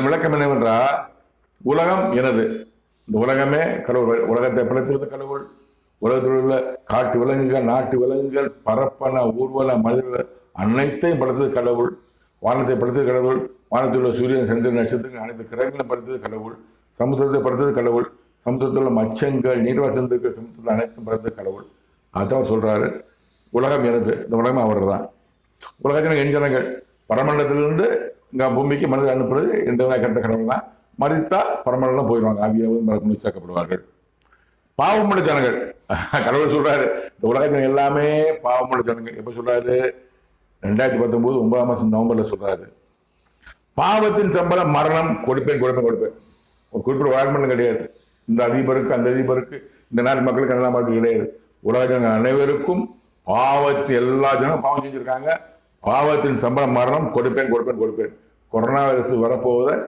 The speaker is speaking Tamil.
விளக்கம் என்னவென்றால், உலகம் எனது. இந்த உலகமே கடவுள். உலகத்தை படைத்தது கடவுள். உலகத்தில் உள்ள காட்டு விலங்குகள், நாட்டு விலங்குகள், பரப்பன, ஊர்வன, மனிதர்கள் அனைத்தையும் படைத்தது கடவுள். வானத்தை படைத்தது கடவுள். வானத்தில் உள்ள சூரியன், சந்திரன், நட்சத்திரங்கள் அனைத்து கிரகங்களை படைத்தது கடவுள். சமுத்திரத்தை படைத்தது கடவுள். சமுத்திரத்தில் உள்ள மச்சங்கள், நீர்வாசந்துக்கள், சமுத்திரத்தில் அனைத்தும் படைத்தது கடவுள். அதுதான் அவர் சொல்றாரு, உலகம் எனது. இந்த உலகம் அவர் தான். உலகத்தின் எஞ்சனங்கள் பரமண்டலத்திலிருந்து இங்கே பூமிக்கு மனிதர் அனுப்புறது எந்த கருத்த கடவுள் தான். மறித்தா பரமண்டலம் போயிடுவாங்க, ஆவியாவது சேர்க்கப்படுவார்கள். பாவமுள்ள ஜனங்கள் கடவுள் சொல்றாரு, இந்த உலகத்தின் எல்லாமே பாவமுள்ள ஜனங்கள். எப்ப சொல்றாரு? 2019 9ஆம் மாதம் நவம்பர்ல சொல்றாரு. பாவத்தின் சம்பளம் மரணம், கொடுப்பேன். ஒரு குறிப்பிட்ட வாழ்மன்றம் கிடையாது. இந்த அதிபருக்கு, அந்த அதிபருக்கு, இந்த நாட்டு மக்களுக்கு, அந்த மக்களுக்கு கிடையாது. உலக ஜனங்கள் அனைவருக்கும் பாவத்தின் எல்லா ஜனங்களும் பாவம் செஞ்சிருக்காங்க. பாவத்தின் சம்பளம் மரணம், கொடுப்பேன். Corona virus வரப்போவதை